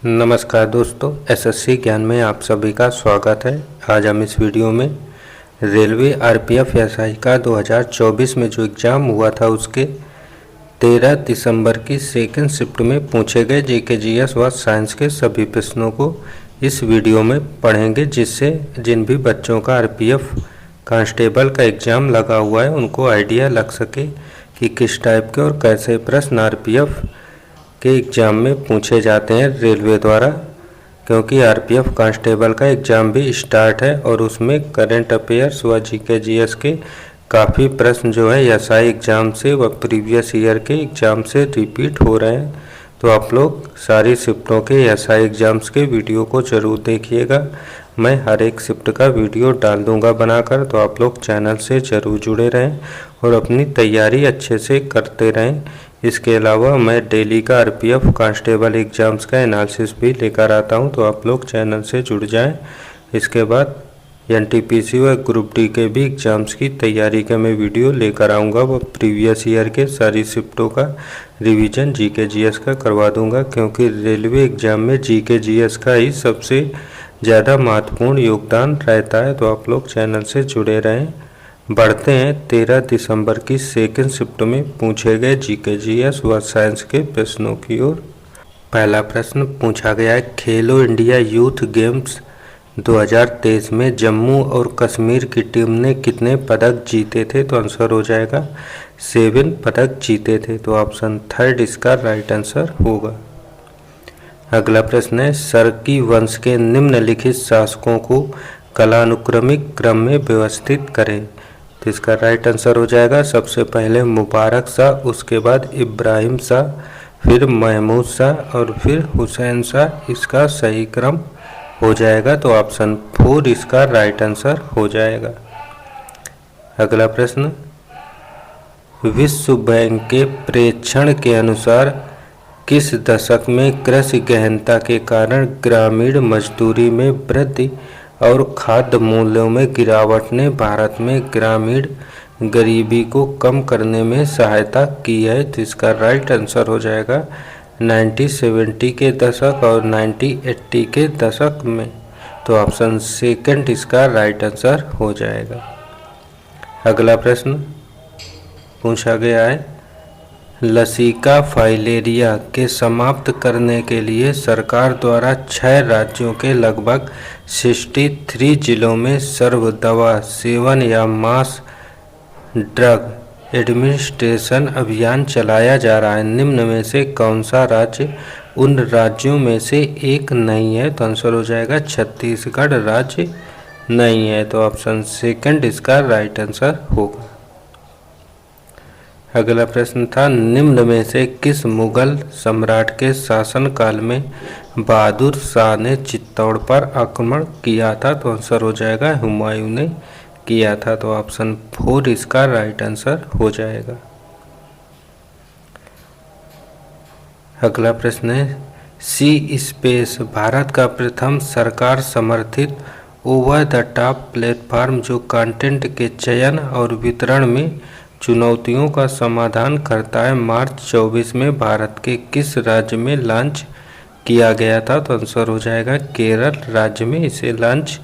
नमस्कार दोस्तों, एसएससी ज्ञान में आप सभी का स्वागत है। आज हम इस वीडियो में रेलवे आरपीएफ एसआई का 2024 में जो एग्ज़ाम हुआ था उसके 13 दिसंबर की सेकंड शिफ्ट में पूछे गए जीके जीएस व साइंस के सभी प्रश्नों को इस वीडियो में पढ़ेंगे, जिससे जिन भी बच्चों का आरपीएफ कांस्टेबल का एग्ज़ाम लगा हुआ है उनको आइडिया लग सके कि किस टाइप के और कैसे प्रश्न आरपीएफ के एग्ज़ाम में पूछे जाते हैं रेलवे द्वारा। क्योंकि आरपीएफ कांस्टेबल का एग्ज़ाम भी स्टार्ट है और उसमें करंट अफेयर्स व जीके जीएस के काफ़ी प्रश्न जो है एसआई एग्ज़ाम से व प्रीवियस ईयर के एग्ज़ाम से रिपीट हो रहे हैं। तो आप लोग सारी शिफ्टों के एसआई एग्ज़ाम्स के वीडियो को ज़रूर देखिएगा। मैं हर एक शिफ्ट का वीडियो डाल दूंगा बनाकर, तो आप लोग चैनल से ज़रूर जुड़े रहें और अपनी तैयारी अच्छे से करते रहें। इसके अलावा मैं डेली का आरपीएफ कांस्टेबल एग्ज़ाम्स का एनालिसिस भी लेकर आता हूं, तो आप लोग चैनल से जुड़ जाएं। इसके बाद एनटीपीसी व ग्रुप डी के भी एग्ज़ाम्स की तैयारी का मैं वीडियो लेकर आऊंगा। वो प्रीवियस ईयर के सारी शिफ्टों का रिवीजन जीके जीएस का करवा दूंगा, क्योंकि रेलवे एग्ज़ाम में जीके जीएस का ही सबसे ज़्यादा महत्वपूर्ण योगदान रहता है। तो आप लोग चैनल से जुड़े रहें। बढ़ते हैं 13 दिसंबर की सेकंड शिफ्ट में पूछे गए जीके जीएस व साइंस के प्रश्नों की ओर। पहला प्रश्न पूछा गया है, खेलो इंडिया यूथ गेम्स 2023 में जम्मू और कश्मीर की टीम ने कितने पदक जीते थे? तो आंसर हो जाएगा 7 पदक जीते थे। तो ऑप्शन 3 इसका राइट आंसर होगा। अगला प्रश्न है, सरकी वंश के निम्नलिखित शासकों को कालानुक्रमिक क्रम में व्यवस्थित करें। तो इसका राइट आंसर हो जाएगा सबसे पहले मुबारक शाह, उसके बाद इब्राहिम शाह, फिर महमूद शाह और फिर हुसैन शाह। इसका सही क्रम हो जाएगा। तो ऑप्शन 4 इसका राइट आंसर हो जाएगा। अगला प्रश्न, विश्व बैंक के प्रेक्षण के अनुसार किस दशक में कृषि गहनता के कारण ग्रामीण मजदूरी में वृद्धि और खाद्य मूल्यों में गिरावट ने भारत में ग्रामीण गरीबी को कम करने में सहायता की है? तो इसका राइट आंसर हो जाएगा 1970 के दशक और 1980 के दशक में। तो ऑप्शन 2 इसका राइट आंसर हो जाएगा। अगला प्रश्न पूछा गया है, लसिका फाइलेरिया के समाप्त करने के लिए सरकार द्वारा 6 राज्यों के लगभग 63 जिलों में सर्व दवा सेवन या मास ड्रग एडमिनिस्ट्रेशन अभियान चलाया जा रहा है। निम्न में से कौन सा राज्य उन राज्यों में से एक नहीं है? तो आंसर हो जाएगा छत्तीसगढ़ राज्य नहीं है। तो ऑप्शन 2 इसका राइट आंसर होगा। अगला प्रश्न था, निम्न में से किस मुगल सम्राट के शासनकाल में बहादुर शाह ने चित्तौड़ पर आक्रमण किया था? तो आंसर हो जाएगा हुमायूं ने किया था। तो ऑप्शन 4 इसका राइट आंसर हो जाएगा। अगला प्रश्न है, सी स्पेस भारत का प्रथम सरकार समर्थित ओवर द टॉप प्लेटफॉर्म जो कंटेंट के चयन और वितरण में चुनौतियों का समाधान करता है, मार्च 24 में भारत के किस राज्य में लॉन्च किया गया था? तो आंसर हो जाएगा केरल राज्य में इसे लॉन्च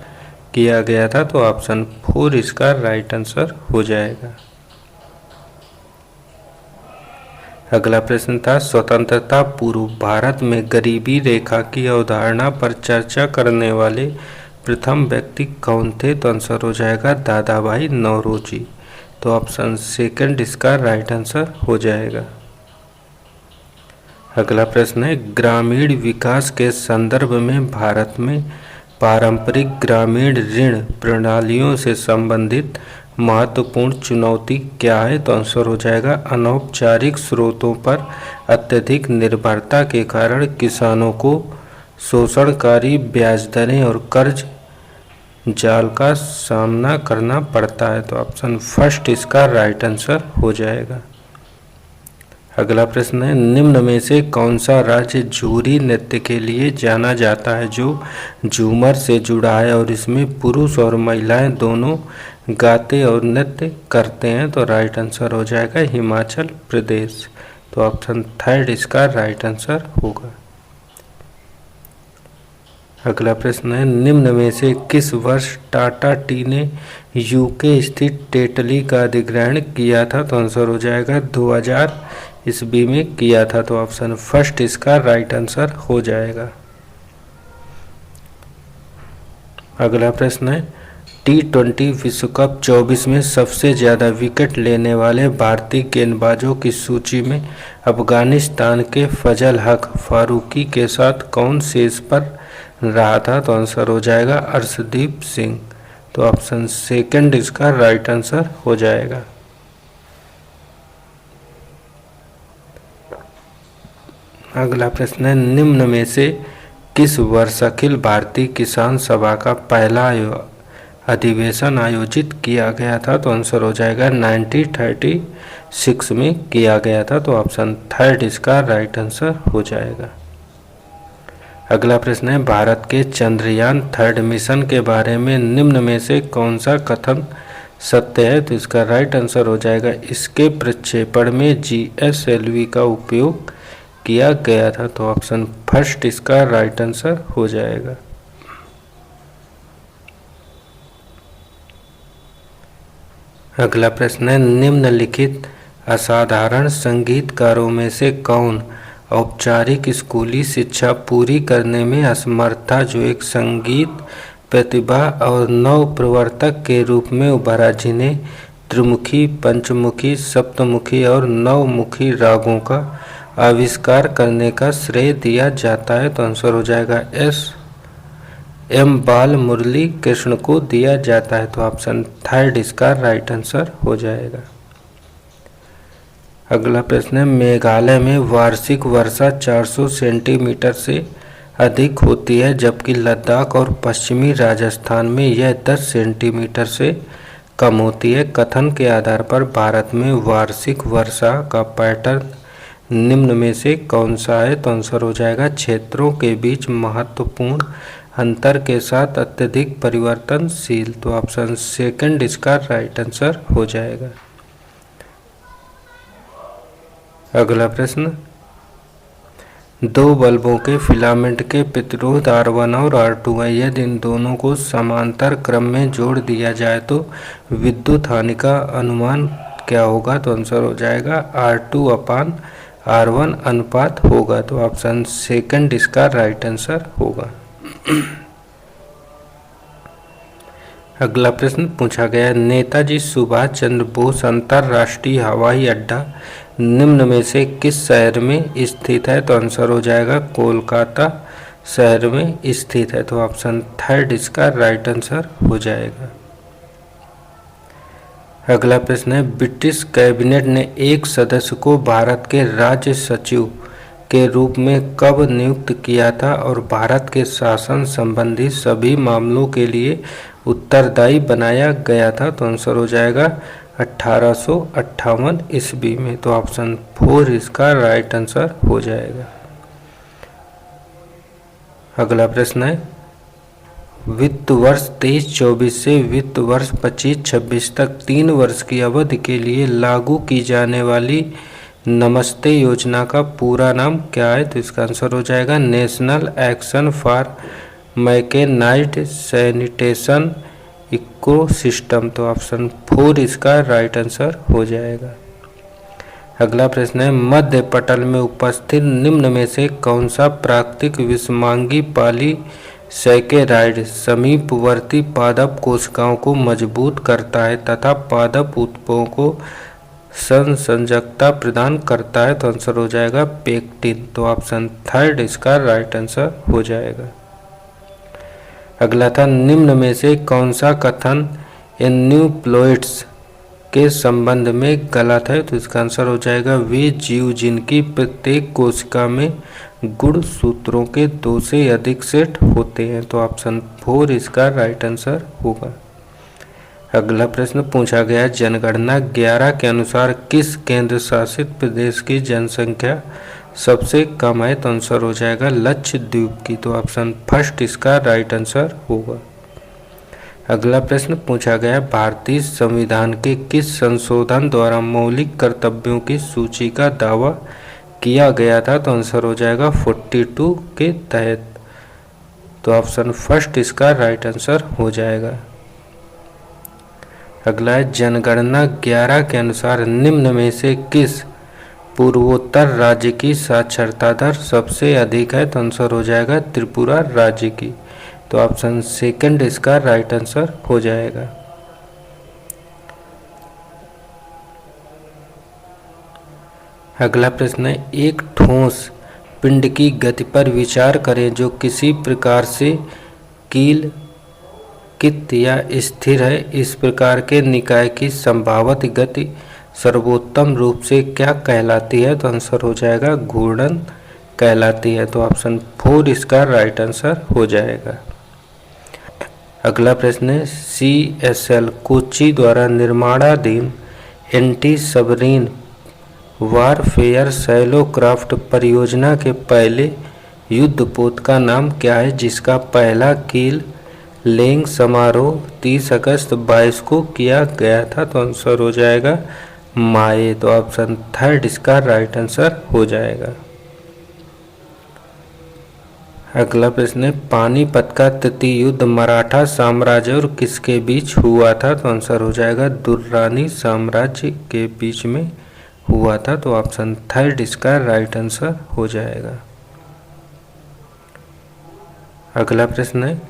किया गया था। तो ऑप्शन 4 इसका राइट आंसर हो जाएगा। अगला प्रश्न था, स्वतंत्रता पूर्व भारत में गरीबी रेखा की अवधारणा पर चर्चा करने वाले प्रथम व्यक्ति कौन थे? तो आंसर हो जाएगा दादा भाई नौरोजी। तो ऑप्शन 2 इसका राइट आंसर हो जाएगा। अगला प्रश्न है, ग्रामीण विकास के संदर्भ में भारत में पारंपरिक ग्रामीण ऋण प्रणालियों से संबंधित महत्वपूर्ण चुनौती क्या है? तो आंसर हो जाएगा अनौपचारिक स्रोतों पर अत्यधिक निर्भरता के कारण किसानों को शोषणकारी ब्याज दरें और कर्ज जाल का सामना करना पड़ता है। तो ऑप्शन 1 इसका राइट आंसर हो जाएगा। अगला प्रश्न है, निम्न में से कौन सा राज्य झूरी नृत्य के लिए जाना जाता है जो झूमर से जुड़ा है और इसमें पुरुष और महिलाएं दोनों गाते और नृत्य करते हैं? तो राइट आंसर हो जाएगा हिमाचल प्रदेश। तो ऑप्शन 3 इसका राइट आंसर होगा। अगला प्रश्न है, निम्न में से किस वर्ष टाटा टी ने यूके स्थित टेटली का अधिग्रहण किया था? तो आंसर हो जाएगा 2000 ईस्वी में किया था। तो ऑप्शन फर्स्ट इसका राइट आंसर हो जाएगा। अगला प्रश्न है, T20 विश्व कप 24 में सबसे ज़्यादा विकेट लेने वाले भारतीय गेंदबाजों की सूची में अफगानिस्तान के फजल हक फारूकी के साथ कौन शीर्ष पर रहा था? तो आंसर हो जाएगा अर्शदीप सिंह। तो ऑप्शन सेकंड इसका राइट आंसर हो जाएगा। अगला प्रश्न है, निम्न में से किस वर्ष अखिल भारतीय किसान सभा का पहला अधिवेशन आयोजित किया गया था? तो आंसर हो जाएगा 1936 में किया गया था। तो ऑप्शन थर्ड इसका राइट आंसर हो जाएगा। अगला प्रश्न है, भारत के चंद्रयान 3 मिशन के बारे में निम्न में से कौन सा कथन सत्य है? तो इसका राइट आंसर हो जाएगा, इसके प्रक्षेपण में GSLV का उपयोग किया गया था। तो ऑप्शन फर्स्ट इसका राइट आंसर हो जाएगा। अगला प्रश्न है, निम्नलिखित असाधारण संगीतकारों में से कौन औपचारिक स्कूली शिक्षा पूरी करने में असमर्थ था, जो एक संगीत प्रतिभा और नव प्रवर्तक के रूप में उभरा, जिन्हें त्रिमुखी, पंचमुखी, सप्तमुखी और नवमुखी रागों का आविष्कार करने का श्रेय दिया जाता है? तो आंसर हो जाएगा S.M. बाल मुरली कृष्ण को दिया जाता है। तो ऑप्शन थर्ड इसका राइट आंसर हो जाएगा। अगला प्रश्न है, मेघालय में वार्षिक वर्षा 400 सेंटीमीटर से अधिक होती है, जबकि लद्दाख और पश्चिमी राजस्थान में यह 10 सेंटीमीटर से कम होती है। कथन के आधार पर भारत में वार्षिक वर्षा का पैटर्न निम्न में से कौन सा है? तो आंसर हो जाएगा क्षेत्रों के बीच महत्वपूर्ण अंतर के साथ अत्यधिक परिवर्तनशील। तो ऑप्शन सेकंड इसका राइट आंसर हो जाएगा। अगला प्रश्न, 2 बल्बों के फिलामेंट के प्रतिरोध R1 और R2 है। यदि इन दोनों को समांतर क्रम में जोड़ दिया जाए तो विद्युत हानि का अनुमान क्या होगा? तो आंसर हो जाएगा R2/R1 अनुपात होगा। तो ऑप्शन सेकंड इसका राइट आंसर होगा। अगला प्रश्न पूछा गया, नेताजी सुभाष चंद्र बोस अंतर्राष्ट्रीय हवाई अड्डा निम्न में से किस शहर में स्थित है? तो आंसर हो जाएगा कोलकाता शहर में स्थित है। तो ऑप्शन थर्ड इसका राइट आंसर हो जाएगा। अगला प्रश्न है, ब्रिटिश कैबिनेट ने एक सदस्य को भारत के राज्य सचिव के रूप में कब नियुक्त किया था और भारत के शासन संबंधी सभी मामलों के लिए उत्तरदायी बनाया गया था? तो आंसर हो जाएगा 1858 ईस्वी में। तो ऑप्शन 4 इसका राइट आंसर हो जाएगा। अगला प्रश्न है, वित्त वर्ष 23-24 से वित्त वर्ष 25-26 तक 3 वर्ष की अवधि के लिए लागू की जाने वाली नमस्ते योजना का पूरा नाम क्या है? तो इसका आंसर हो जाएगा national action for mechanised sanitation ecosystem. तो ऑप्शन 4 इसका राइट आंसर हो जाएगा। अगला प्रश्न है, मध्य पटल में उपस्थित निम्न में से कौन सा प्राकृतिक विषमांगी पॉलीसैकेराइड समीपवर्ती पादप कोशिकाओं को मजबूत करता है तथा पादप ऊतकों को संसंजकता प्रदान करता है? तो आंसर हो जाएगा पेक्टिन। तो ऑप्शन थर्ड इसका राइट आंसर हो जाएगा। अगला था, निम्न में से कौन सा कथन एन्यूप्लॉइड्स के संबंध में गलत है? तो इसका आंसर हो जाएगा वे जीव जिनकी प्रत्येक कोशिका में गुणसूत्रों के 2 से अधिक सेट होते हैं। तो ऑप्शन 4 इसका राइट आंसर होगा। अगला प्रश्न पूछा गया, जनगणना 11 के अनुसार किस केंद्र शासित प्रदेश की जनसंख्या सबसे कम है? तो आंसर हो जाएगा लक्षद्वीप की। तो ऑप्शन फर्स्ट इसका राइट आंसर होगा। अगला प्रश्न पूछा गया, भारतीय संविधान के किस संशोधन द्वारा मौलिक कर्तव्यों की सूची का दावा किया गया था? तो आंसर हो जाएगा 42 के तहत। तो ऑप्शन फर्स्ट इसका राइट आंसर हो जाएगा। अगला है जनगणना 11 के अनुसार निम्न में से किस पूर्वोत्तर राज्य की साक्षरता दर सबसे अधिक है, तो आंसर हो जाएगा त्रिपुरा राज्य की। तो ऑप्शन सेकंड इसका राइट आंसर हो जाएगा। अगला प्रश्न है एक ठोस पिंड की गति पर विचार करें जो किसी प्रकार से कील कित या स्थिर है। इस प्रकार के निकाय की संभावित गति सर्वोत्तम रूप से क्या कहलाती है, तो आंसर हो जाएगा घूर्णन कहलाती है। तो ऑप्शन 4 इसका राइट आंसर हो जाएगा। अगला प्रश्न है CSL कोच्चि द्वारा निर्माणाधीन anti submarine warfare shallow craft परियोजना के पहले युद्धपोत का नाम क्या है जिसका पहला कील लेंग समारोह 30 अगस्त 22 को किया गया था, तो आंसर हो जाएगा माए। तो ऑप्शन थर्ड इसका राइट आंसर हो जाएगा। अगला प्रश्न है पानीपत का तृतीय युद्ध मराठा साम्राज्य और किसके बीच हुआ था, तो आंसर हो जाएगा दुर्रानी साम्राज्य के बीच में हुआ था। तो ऑप्शन थर्ड इसका राइट आंसर हो जाएगा। अगला प्रश्न है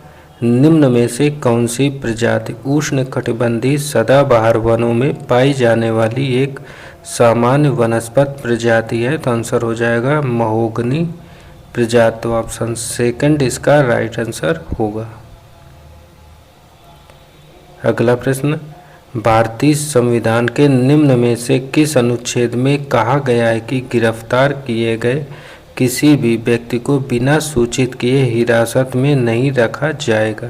निम्न में से कौन सी प्रजाति उष्णकटिबंधीय सदाबहार वनों में पाई जाने वाली एक सामान्य वनस्पत प्रजाति है, तो आंसर हो जाएगा महोगनी प्रजाति। तो ऑप्शन सेकंड इसका राइट आंसर होगा। अगला प्रश्न भारतीय संविधान के निम्न में से किस अनुच्छेद में कहा गया है कि गिरफ्तार किए गए किसी भी व्यक्ति को बिना सूचित किए हिरासत में नहीं रखा जाएगा,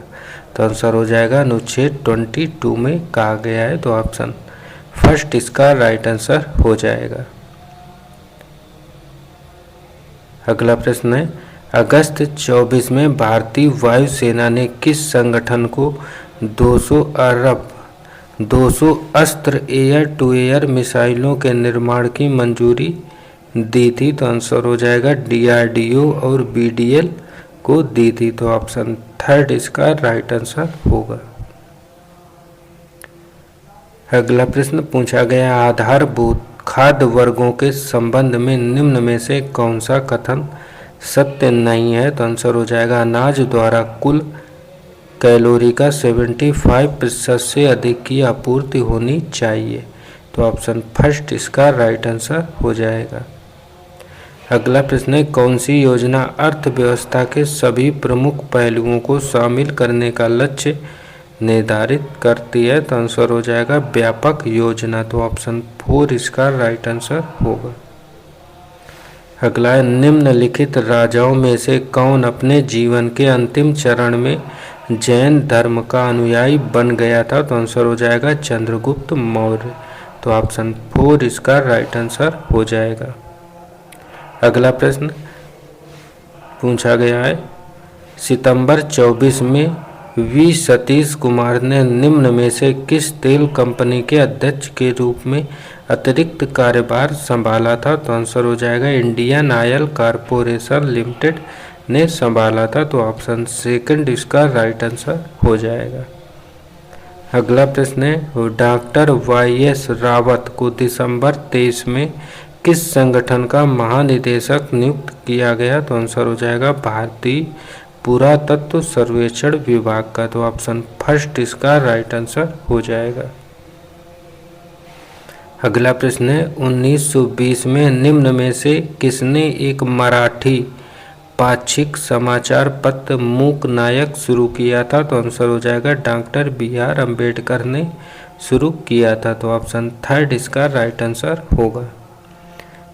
तो आंसर हो जाएगा अनुच्छेद 22 में कहा गया है। तो ऑप्शन फर्स्ट इसका राइट आंसर हो जाएगा। अगला प्रश्न है अगस्त 24 में भारतीय वायुसेना ने किस संगठन को 200 अस्त्र एयर टू एयर मिसाइलों के निर्माण की मंजूरी दी थी, तो आंसर हो जाएगा DRDO और BDL को दी थी। तो ऑप्शन थर्ड इसका राइट आंसर होगा। अगला प्रश्न पूछा गया आधारभूत खाद्य वर्गों के संबंध में निम्न में से कौन सा कथन सत्य नहीं है, तो आंसर हो जाएगा अनाज द्वारा कुल कैलोरी का 75% से अधिक की आपूर्ति होनी चाहिए। तो ऑप्शन फर्स्ट इसका राइट आंसर हो जाएगा। अगला प्रश्न है कौन सी योजना अर्थव्यवस्था के सभी प्रमुख पहलुओं को शामिल करने का लक्ष्य निर्धारित करती है, तो आंसर हो जाएगा व्यापक योजना। तो ऑप्शन 4 इसका राइट आंसर होगा। अगला है निम्नलिखित राजाओं में से कौन अपने जीवन के अंतिम चरण में जैन धर्म का अनुयायी बन गया था, तो आंसर हो जाएगा चंद्रगुप्त मौर्य। तो ऑप्शन 4 इसका राइट आंसर हो जाएगा। अगला प्रश्न पूछा गया है सितंबर 24 में वी सतीश कुमार ने निम्न में से किस तेल कंपनी के अध्यक्ष के रूप में अतिरिक्त कार्यभार संभाला था, तो आंसर हो जाएगा इंडियन ऑयल कॉरपोरेशन लिमिटेड ने संभाला था। तो ऑप्शन सेकंड इसका राइट आंसर हो जाएगा। अगला प्रश्न है डॉक्टर YS रावत को दिसंबर 23 में किस संगठन का महानिदेशक नियुक्त किया गया, तो आंसर हो जाएगा भारतीय पुरातत्व सर्वेक्षण विभाग का। तो ऑप्शन फर्स्ट इसका राइट आंसर हो जाएगा। अगला प्रश्न है 1920 में निम्न में से किसने एक मराठी पाक्षिक समाचार पत्र मूक नायक शुरू किया था, तो आंसर हो जाएगा डॉक्टर BR अम्बेडकर ने शुरू किया था। तो ऑप्शन थर्ड इसका राइट आंसर होगा।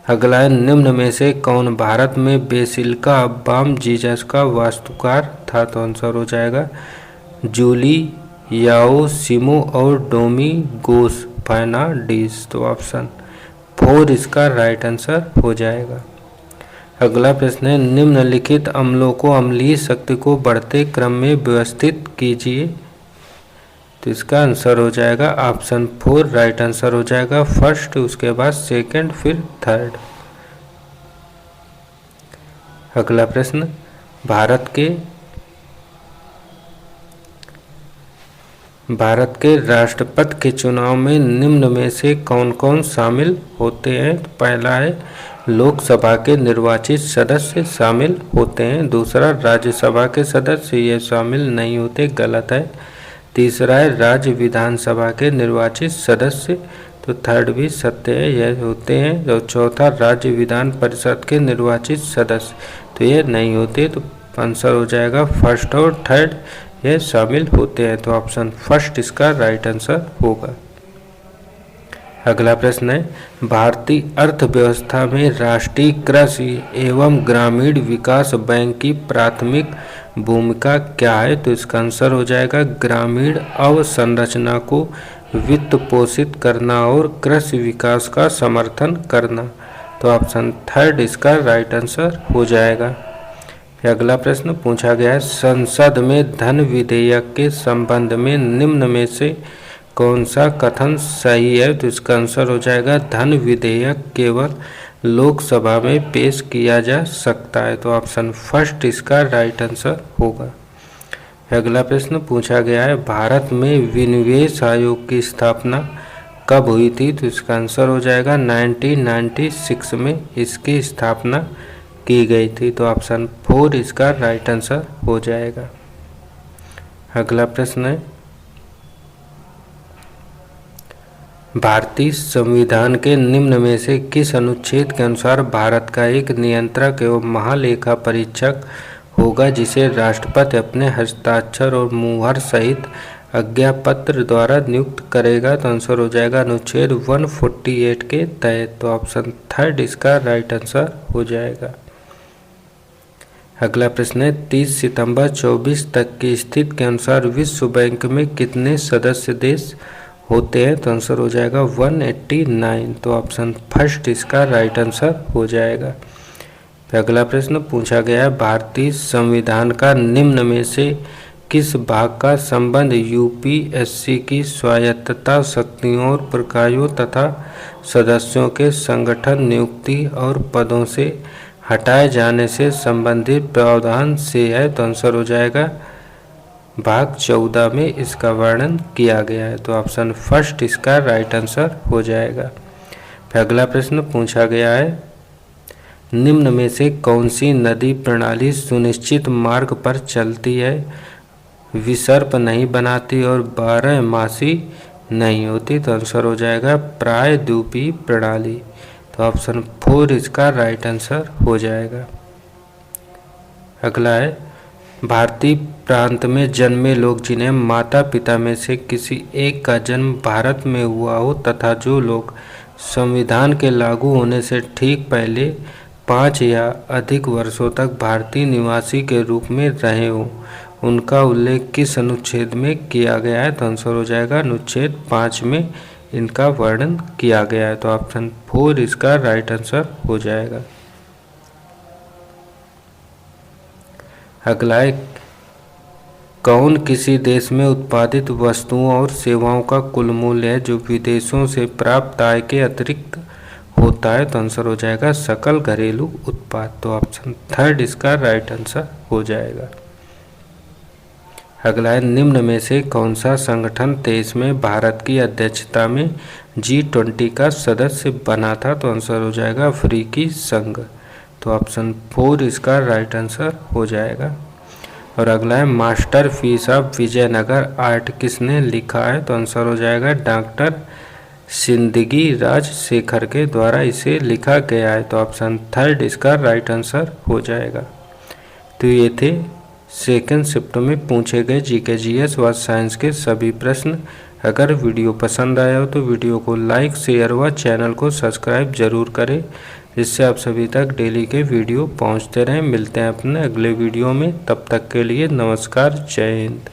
अगला है निम्न में से कौन भारत में बेसिलिका ऑफ बॉम जीसस का वास्तुकार था, तो आंसर हो जाएगा जूली याओ सिमो और डोमिगोस फर्नांडीज। तो ऑप्शन 4 इसका राइट आंसर हो जाएगा। अगला प्रश्न है निम्नलिखित अम्लों को अम्लीय शक्ति को बढ़ते क्रम में व्यवस्थित कीजिए, तो इसका आंसर हो जाएगा ऑप्शन 4 राइट आंसर हो जाएगा। फर्स्ट उसके बाद सेकंड फिर थर्ड। अगला प्रश्न भारत के भारत के राष्ट्रपति के चुनाव में निम्न में से कौन कौन शामिल होते हैं? तो पहला है लोकसभा के निर्वाचित सदस्य शामिल होते हैं। दूसरा राज्यसभा के सदस्य ये शामिल नहीं होते, गलत है। तीसरा है राज्य विधानसभा के निर्वाचित सदस्य, तो थर्ड भी सत्य है, यह होते हैं। और चौथा राज्य विधान परिषद के निर्वाचित सदस्य, तो ये नहीं होते। तो आंसर हो जाएगा फर्स्ट और थर्ड, ये शामिल होते हैं। तो ऑप्शन फर्स्ट इसका राइट आंसर होगा। अगला प्रश्न है भारतीय अर्थव्यवस्था में राष्ट्रीय कृषि एवं ग्रामीण विकास बैंक की प्राथमिक भूमिका क्या है? तो इसका आंसर हो जाएगा ग्रामीण अवसंरचना को वित्त पोषित करना और कृषि विकास का समर्थन करना। तो ऑप्शन थर्ड इसका राइट आंसर हो जाएगा। अगला प्रश्न पूछा गया है संसद में धन विधेयक के संबंध में निम्न में से कौन सा कथन सही है? तो इसका आंसर हो जाएगा धन विधेयक केवल लोकसभा में पेश किया जा सकता है। तो ऑप्शन फर्स्ट इसका राइट आंसर होगा। अगला प्रश्न पूछा गया है भारत में विनिवेश आयोग की स्थापना कब हुई थी? तो इसका आंसर हो जाएगा 1996 में इसकी स्थापना की गई थी। तो ऑप्शन फोर इसका राइट आंसर हो जाएगा। अगला प्रश्न है भारतीय संविधान के निम्न में से किस अनुच्छेद के अनुसार भारत का एक नियंत्रक एवं महालेखा परीक्षक होगा जिसे राष्ट्रपति अपने हस्ताक्षर और मुहर सहित आज्ञापत्र द्वारा नियुक्त करेगा? तो आंसर हो जाएगा अनुच्छेद 148 के तहत। तो ऑप्शन थर्ड इसका राइट आंसर हो जाएगा। अगला प्रश्न है 30 सितंबर 24 तक की स्थिति के अनुसार विश्व बैंक में कितने सदस्य देश होते हैं? तो आंसर हो जाएगा 189। तो ऑप्शन फर्स्ट इसका राइट आंसर हो जाएगा। अगला प्रश्न पूछा गया है भारतीय संविधान का निम्न में से किस भाग का संबंध यूपीएससी की स्वायत्तता शक्तियों और प्रक्रियाओं तथा सदस्यों के संगठन नियुक्ति और पदों से हटाए जाने से संबंधित प्रावधान से है? तो आंसर हो जाएगा भाग 14 में इसका वर्णन किया गया है। तो ऑप्शन फर्स्ट इसका राइट आंसर हो जाएगा। अगला प्रश्न पूछा गया है निम्न में से कौन सी नदी प्रणाली सुनिश्चित मार्ग पर चलती है, विसर्प नहीं बनाती और 12मासी नहीं होती? तो आंसर हो जाएगा प्रायद्वीपीय प्रणाली। तो ऑप्शन फोर इसका राइट आंसर हो जाएगा। अगला है भारतीय प्रांत में जन्मे लोग जिन्हें माता पिता में से किसी एक का जन्म भारत में हुआ हो तथा जो लोग संविधान के लागू होने से ठीक पहले 5 या अधिक वर्षों तक भारतीय निवासी के रूप में रहे हो, उनका उल्लेख किस अनुच्छेद में किया गया है? तो आंसर हो जाएगा अनुच्छेद 5 में इनका वर्णन किया गया है। तो ऑप्शन फोर इसका राइट आंसर हो जाएगा। अगला है कौन किसी देश में उत्पादित वस्तुओं और सेवाओं का कुल मूल्य है जो विदेशों से प्राप्त आय के अतिरिक्त होता है? तो आंसर हो जाएगा सकल घरेलू उत्पाद। तो ऑप्शन थर्ड इसका राइट आंसर हो जाएगा। अगला है निम्न में से कौन सा संगठन 23 में भारत की अध्यक्षता में G20 का सदस्य बना था? तो आंसर हो जाएगा अफ्रीकी संघ। तो ऑप्शन फोर इसका राइट आंसर हो जाएगा। और अगला है masterpieces of Vijayanagara art किसने लिखा है? तो आंसर हो जाएगा डॉक्टर सिंदगी राजशेखर के द्वारा इसे लिखा गया है। तो ऑप्शन थर्ड इसका राइट आंसर हो जाएगा। तो ये थे सेकंड शिफ्ट में पूछे गए जीके जीएस व साइंस के सभी प्रश्न। अगर वीडियो पसंद आया हो तो वीडियो को लाइक शेयर व चैनल को सब्सक्राइब जरूर करें, जिससे आप सभी तक डेली के वीडियो पहुंचते रहें। मिलते हैं अपने अगले वीडियो में, तब तक के लिए नमस्कार, जय हिंद।